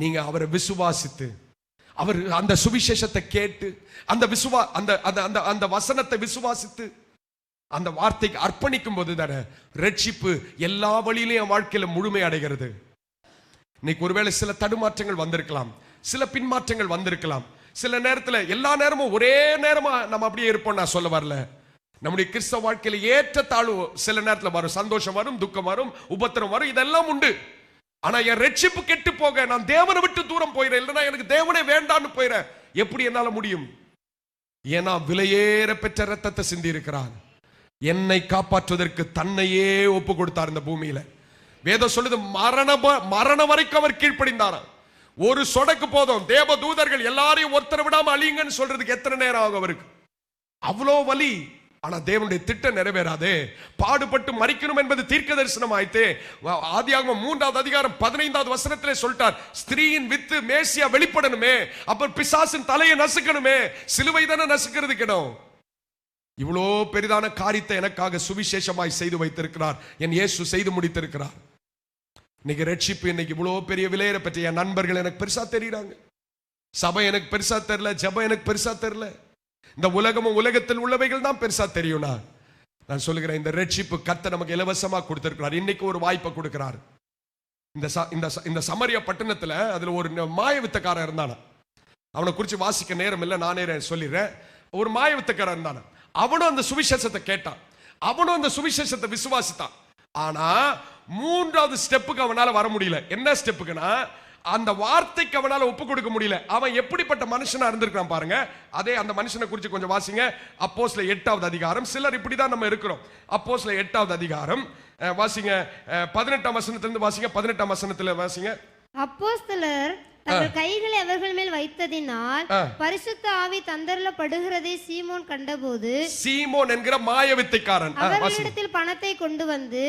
நீங்க அவரை விசுவாசித்து, அவர் அந்த சுவிசேஷத்தை கேட்டு, அந்த வசனத்தை விசுவாசித்து, அந்த வார்த்தைக்கு அர்ப்பணிக்கும் போது தானே ரட்சிப்பு எல்லா வழியிலையும் வாழ்க்கையில முழுமை அடைகிறது. இன்னைக்கு ஒருவேளை சில தடுமாற்றங்கள் வந்திருக்கலாம், சில பின்மாற்றங்கள் வந்திருக்கலாம். சில நேரத்தில், எல்லா நேரமும் ஒரே நேரமா நம்ம அப்படியே இருப்போம் நான் சொல்ல வரல. நம்முடைய கிறிஸ்தவ வாழ்க்கையில ஏற்ற தாழ்வு சில நேரத்தில் வரும், சந்தோஷம் வரும், துக்கம் வரும், உபத்திரம் வரும், இதெல்லாம் உண்டு. ஆனா என் ரட்சிப்பு கெட்டு போக நான் தேவனை விட்டு தூரம் போயிறேன், இல்லைன்னா எனக்கு தேவனே வேண்டான்னு போயிறேன், எப்படி என்னால முடியும்? ஏன்னா விலையேற பெற்ற ரத்தத்தை சிந்தி இருக்கிறார். என்னை காப்பாற்றுவதற்கு தன்னையே ஒப்பு கொடுத்தார் இந்த பூமியில. வேதம் சொல்லுது, மரண வரைக்கும் அவர் கீழ்ப்படிந்தார். ஒரு சொடக்கு போதும், தேவ தூதர்கள் எல்லாரையும் ஒருத்தர விடாம அழியுங்கன்னு சொல்றதுக்கு எத்தனை நேரம் ஆகும் அவருக்கு? அவ்வளோ வலி. ஆனா தேவனுடைய திட்டம் நிறைவேறாதே. பாடுபட்டு மரிக்கணும் என்பது தீர்க்க தரிசனம் ஆயிட்டே. ஆதியாகமம் 3வது அதிகாரம் 15வது வசனத்திலே சொல்லிட்டார், ஸ்திரீயின் வித்து மேசியா வெளிப்படணுமே, அப்புறம் பிசாசின் தலையை நசுக்கணுமே, சிலுவை தானே நசுக்கிறதுக்கு இடம். இவ்வளோ பெரிதான காரியத்தை எனக்காக சுவிசேஷமாய் செய்து வைத்திருக்கிறார் என் இயேசு, செய்து முடித்திருக்கிறார். இன்னைக்கு ரட்சிப்பு, இன்னைக்கு இவ்வளோ பெரிய விலையேற பற்றி என் நண்பர்கள் எனக்கு பெருசா தெரியுறாங்க, சபை எனக்கு பெருசா தெரியல, ஜபம் எனக்கு பெருசா தெரியல, இந்த உலகமும் உலகத்தில் உள்ளவைகள் தான் பெருசா தெரியும்னா, நான் சொல்லுகிறேன், இந்த ரட்சிப்பு கர்த்தர் நமக்கு இலவசமா கொடுத்திருக்கிறார். இன்னைக்கு ஒரு வாய்ப்பை கொடுக்கிறார். இந்த சமரியா பட்டணத்துல அதுல ஒரு மாய வித்தக்காரன் இருந்தான. அவனை குறித்து வாசிக்க நேரம் இல்லை, நானே சொல்லிடுறேன். ஒரு மாய வித்தக்காரன் இருந்தான. அவனும் அந்த சுவிசேஷத்தை கேட்டான், அவனும் அந்த சுவிசேஷத்தை விசுவாசித்தான். ஆனா 3வது ஸ்டெப்புக்கு அவனால வர முடியல. என்ன ஸ்டெப்புக்குன்னா, அந்த வார்த்தைக்கு அவனால ஒப்பு கொடுக்க முடியல. அவன் எப்படிப்பட்ட மனுஷனா இருந்திருக்கான் பாருங்க. அதே அந்த மனுஷனை குறித்து கொஞ்சம் வாசிங்க. அப்போஸ்தலர் 8வது அதிகாரம். சிலர் இப்படிதான் நம்ம இருக்கிறோம். அப்போஸ்தலர் 8வது அதிகாரம் வாசிங்க, 18ஆம் வசனத்திலிருந்து வாசிங்க. 18ஆம் வசனத்துல வாசிங்க. அப்போஸ்தலர் தங்கள் கைகளை அவர்கள் மேல் வைத்ததினால் பரிசுத்த ஆவி தந்தரப்படுகிறதை சீமோன் கண்டபோது, சீமோன் என்கிற மாயவித்தைக்காரன் அவர்களிடத்தில் பணத்தை கொண்டு வந்து,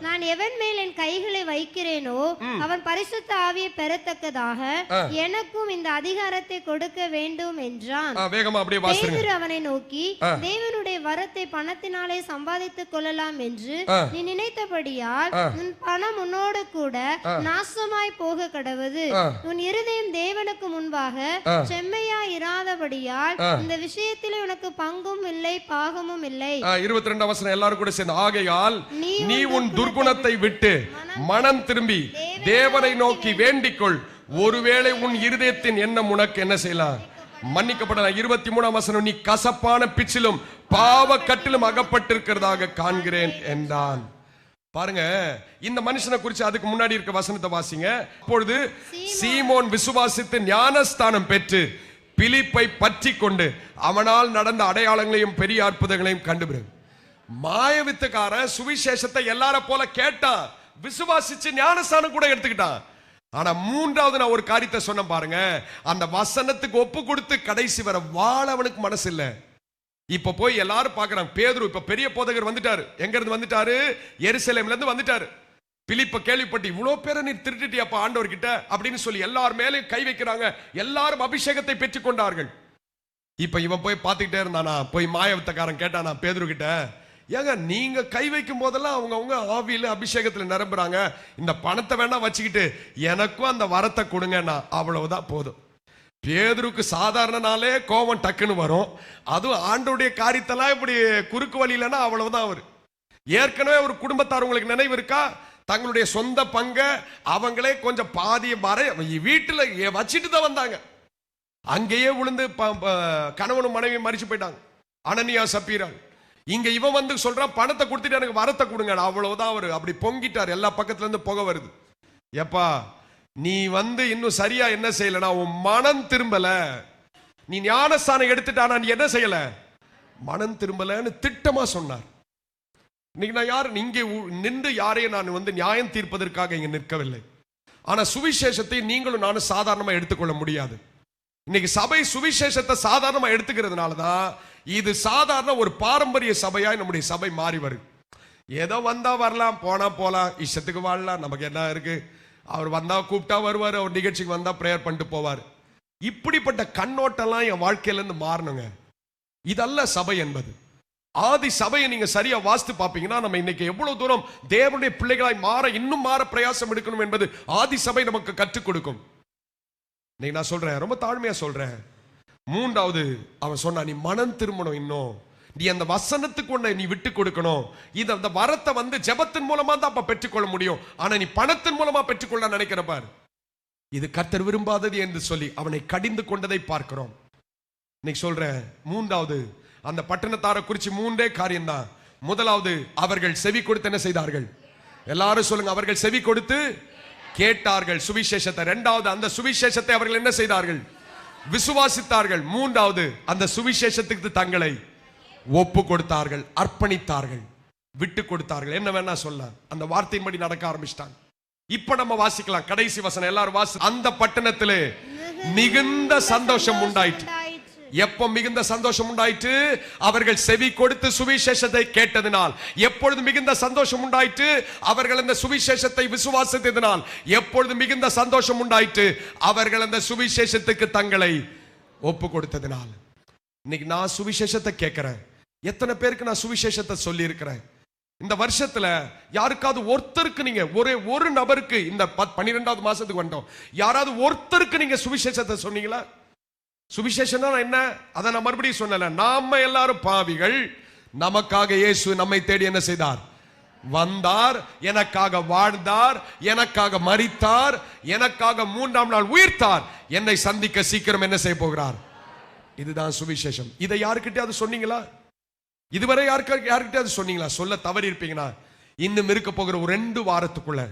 நான் எவன் மேல் என் கைகளை வைக்கிறேனோ அவன் பரிசுத்த ஆவியை பெறத்தக்கதாக எனக்கும் இந்த அதிகாரத்தை கொடுக்க வேண்டும் என்றான். வேகமா அப்படியே வாசிங்க. பேதுரு அவனை நோக்கி, தேவனுடைய வரத்தை பணத்தினாலே சம்பாதித்துக் கொள்ளலாம் என்று நீ நினைத்தபடியால் உன் பணம் உன்னோடு கூட நாசமாய் போக கடவது. உன் இருதயம் தேவனுக்கு முன்பாக செம்மையா இராதபடியால் இந்த விஷயத்திலே உனக்கு பங்கும் இல்லை பாகமும் இல்லை. 22 வசனம் எல்லாரும் கூட சேர்ந்து, ஆகையால் நீ உன் துர்குணத்தை விட்டு மனம் திரும்பி தேவனை நோக்கி வேண்டிக்கொள். ஒருவேளை உன் இருதயத்தின் எண்ணம் உனக்கு என்ன செய்யலாம், மன்னிக்கப்படலாம். 23 வசனம், நீ கசப்பான பிச்சிலும் பாவ கட்டிலும் அகப்பட்டிருக்கிறதாக காண்கிறேன் என்றான். பாருங்க, இந்த மனுஷனை குறித்து அதுக்கு முன்னாடி இருக்க வசனத்தை வாசிங்க. அப்பொழுது சீமோன் விசுவாசித்து ஞானஸ்தானம் பெற்று பிலிப்பை பற்றி கொண்டு அவனால் நடந்த அடையாளங்களையும் பெரிய அற்புதங்களையும் கண்டுபிடி. மாயவித்துக்காரன் சுவிசேஷத்தை எல்லார போல கேட்டான், விசுவாசிச்சு ஞானஸ்தானம் கூட எடுத்துக்கிட்டான். ஆனா மூன்றாவது நான் ஒரு காரியத்தை சொன்ன பாருங்க, அந்த வசனத்துக்கு ஒப்பு கொடுத்து கடைசி வர வாழ அவனுக்கு மனசு இல்ல. இப்ப போய் எல்லாரும் பாக்குறாங்க, பேதுரு இப்ப பெரிய போதகர் வந்துட்டாரு. எங்க இருந்து வந்துட்டாரு? எருசலேம்ல இருந்து வந்துட்டாரு. பிலிப்ப கேள்விப்பட்டு, இவ்வளவு பேரை நீ திருட்டிட்டியாப்பா ஆண்டவர் கிட்ட அப்படின்னு சொல்லி எல்லார் மேலேயும் கை வைக்கிறாங்க. எல்லாரும் அபிஷேகத்தை பெற்றுக் கொண்டார்கள். இப்ப இவன் போய் பார்த்துக்கிட்டே இருந்தானா, போய் மாயவித்தக்காரன் கேட்டானா பேதுரு கிட்ட, ஏங்க நீங்க கை வைக்கும் போதெல்லாம் அவங்க ஆவியில அபிஷேகத்துல நிரம்புறாங்க, இந்த பணத்தை வேணா வச்சுக்கிட்டு எனக்கும் அந்த வரத்தை கொடுங்கன்னா அவ்வளவுதான் போதும். பேதுருக்கு சாதாரண நாளே கோபம் டக்குன்னு வரும், அதுவும் ஆண்டோடைய காரியத்தெல்லாம் இப்படி குறுக்கு வழியிலன்னா அவ்வளவுதான். அவர் ஏற்கனவே ஒரு குடும்பத்தார் உங்களுக்கு நினைவு இருக்கா, தங்களுடைய சொந்த பங்க அவங்களே கொஞ்சம் பாதிய வீட்டுல வச்சுட்டு தான் வந்தாங்க. அங்கேயே விழுந்து கணவனும் மனைவி மறிச்சு போயிட்டாங்க, அனனியா சப்பீரான். இங்க இவன் வந்து சொல்றான், பணத்தை கொடுத்துட்டு எனக்கு வரத்தை கொடுங்க, அவ்வளவுதான். அவரு அப்படி பொங்கிட்டார், எல்லா பக்கத்துல இருந்து புகை வருது. எப்பா நீ வந்து இன்னும் சரியா என்ன செய்யலனா, உன் மனம் திரும்பல, நீ ஞானஸ்தானம் எடுத்துட்டானா நீ என்ன செய்யல, மனம் திரும்பலன்னு திட்டமா சொன்னார். இன்னைக்கு நான் யார், இங்கே நின்று யாரையும் நான் வந்து நியாயம் தீர்ப்பதற்காக இங்க நிற்கவில்லை. ஆனா சுவிசேஷத்தை நீங்களும் நானும் சாதாரணமா எடுத்துக்கொள்ள முடியாது. இன்னைக்கு சபை சுவிசேஷத்தை சாதாரணமா எடுத்துக்கிறதுனாலதான் இது சாதாரண ஒரு பாரம்பரிய சபையாய் நம்முடைய சபை மாறி வருது. ஏதோ வந்தா வரலாம், போனா போலாம், இஷ்டத்துக்கு வாழலாம், நமக்கு என்ன இருக்கு, அவர் வந்தா கூப்பிட்டா வருவார், அவர் நிகழ்ச்சிக்கு வந்தா பிரேயர் பண்ணிட்டு போவார். இப்படிப்பட்ட கண்ணோட்டம்லாம் என் வாழ்க்கையில இருந்து மாறணுங்க. இதல்ல சபை என்பது. ஆதி சபையை நீங்க சரியா வாசித்து பார்ப்பீங்கன்னா, நம்ம இன்னைக்கு எவ்வளவு தூரம் தேவனுடைய பிள்ளைகளாய் மாற, இன்னும் மாற பிரயாசம் எடுக்கணும் என்பது ஆதி சபை நமக்கு கற்றுக் கொடுக்கும். இன்னைக்கு நான் சொல்றேன், ரொம்ப தாழ்மையா சொல்றேன். மூன்றாவது அவன் சொன்னா, நீ மனம் திரும்பணும், இன்னும் நீ அந்த வசனத்துக்கு ஒன்றை நீ விட்டு கொடுக்கணும். இது அந்த வரத்தை வந்து ஜெபத்தின் மூலமா தான் அப்ப பெற்றுக்கொள்ள முடியும். ஆனா நீ பணத்தின் மூலமா பெற்றுக்கொள்ள நினைக்கிற பாரு, இது கர்த்தர் விரும்பாதது என்று சொல்லி அவனை கடிந்து கொண்டதை பார்க்கிறோம். இன்னைக்கு சொல்றேன், மூன்றாவது அந்த பட்டணத்தாரை குறிச்சு மூன்றே காரியம்தான். முதலாவது, அவர்கள் செவி கொடுத்து என்ன செய்தார்கள்? எல்லாரும் சொல்லுங்க, அவர்கள் செவி கொடுத்து கேட்டார்கள் சுவிசேஷத்தை. இரண்டாவது, அந்த சுவிசேஷத்தை அவர்கள் என்ன செய்தார்கள்? விசுவாசித்தார்கள். மூன்றாவது, அந்த சுவிசேஷத்துக்கு தங்களை ஒப்பு கொடுத்தார்கள், அர்ப்பணித்தார்கள், விட்டு கொடுத்தார்கள். என்ன வேணா சொல்லலாம், அந்த வார்த்தையின்படி நடக்க ஆரம்பிச்சிட்டாங்க. இப்ப நம்ம வாசிக்கலாம் கடைசி வசனம், எல்லாரும் வாசி. அந்த பட்டணத்திலே மிகுந்த சந்தோஷம் உண்டாயிற்று. எப்ப மிகுந்த சந்தோஷம் உண்டாயிற்று? அவர்கள் செவி கொடுத்து சுவிசேஷத்தை கேட்டதினால். எப்பொழுது மிகுந்த சந்தோஷம் உண்டாயிற்று? அவர்கள் அந்த சுவிசேஷத்தை விசுவாசித்ததினால். எப்பொழுது மிகுந்த சந்தோஷம் உண்டாயிற்று? அவர்கள் அந்த சுவிசேஷத்துக்கு தங்களை ஒப்பு கொடுத்ததினால். இன்னைக்கு நான் சுவிசேஷத்தை கேட்கிறேன். எத்தனை பேருக்கு நான் சுவிசேஷத்தை சொல்லி இருக்கிறேன்? இந்த வருஷத்துல யாருக்காவது ஒருத்தருக்கு, நீங்க ஒரு நபருக்கு, இந்த 12வது மாசத்துக்கு வந்தோம், யாராவது ஒருத்தருக்கு நீங்க சுவிசேஷத்தை சொன்னீங்களா? சுவிசேஷம் என்ன? அதை நான் மறுபடியும் சொன்னல, நாம எல்லாரும் பாவிகள், நமக்காக இயேசு நம்மை தேடி என்ன செய்தார்? வந்தார், எனக்காக வாழ்ந்தார், எனக்காக மரித்தார், எனக்காக 3ஆம் நாள் உயிர்த்தார், என்னை சந்திக்க சீக்கிரம் என்ன செய்ய போகிறார். இதுதான் சுவிசேஷம். இதை யாருக்கிட்டையாவது சொன்னீங்களா? இதுவரை யாருக்கிட்டையாவது சொன்னீங்களா? சொல்ல தவறி இருப்பீங்கன்னா, இன்னும் இருக்க போகிற ஒரு 2 வாரத்துக்குள்ள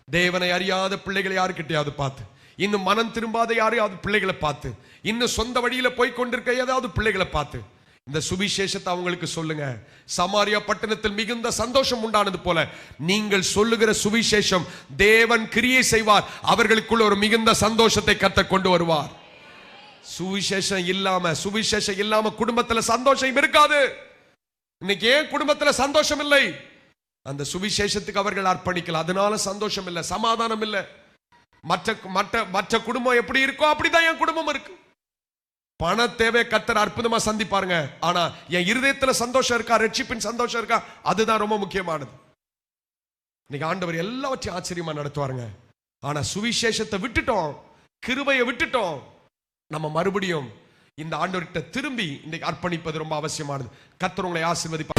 தேவனை அறியாத பிள்ளைகளை யாருக்கிட்டையாவது பார்த்து, இன்னும் மனம் திரும்பாத யாரையாவது பிள்ளைகளை பார்த்து, இன்னும் சொந்த வழியில போய் கொண்டிருக்க ஏதாவது பிள்ளைகளை பார்த்து, இந்த சுவிசேஷத்தை அவங்களுக்கு சொல்லுங்க. சமாரியா பட்டணத்தில் மிகுந்த சந்தோஷம் உண்டானது போல நீங்கள் சொல்லுகிற சுவிசேஷம் தேவன் கிரியை செய்வார். அவர்களுக்குள்ள ஒரு மிகுந்த சந்தோஷத்தை கர்த்தர் கொண்டு வருவார். சுவிசேஷம் இல்லாம குடும்பத்துல சந்தோஷம் இருக்காது. இன்னைக்கு ஏன் குடும்பத்துல சந்தோஷம் இல்லை? அந்த சுவிசேஷத்துக்கு அவர்கள் அர்ப்பணிக்கல, அதனால சந்தோஷம் இல்லை, சமாதானம் இல்லை. மற்ற குடும்பம் எப்படி இருக்கோ அப்படிதான் என் குடும்பம் இருக்கு. பண தேவை கர்த்தர் அற்புதமா சந்திப்பாருங்க. ஆனா என் இருதயத்துல சந்தோஷம் இருக்கா, ரட்சிப்பின் சந்தோஷம் இருக்கா, அதுதான் ரொம்ப முக்கியமானது. இன்னைக்கு ஆண்டவர் எல்லாவற்றையும் ஆச்சரியமா நடத்துவாருங்க. ஆனா சுவிசேஷத்தை விட்டுட்டோம், கிருபையை விட்டுட்டோம். நம்ம மறுபடியும் இந்த ஆண்டவர்கிட்ட திரும்பி இன்னைக்கு அர்ப்பணிப்பது ரொம்ப அவசியமானது. கர்த்தர் உங்களை ஆசீர்வதிப்பார்.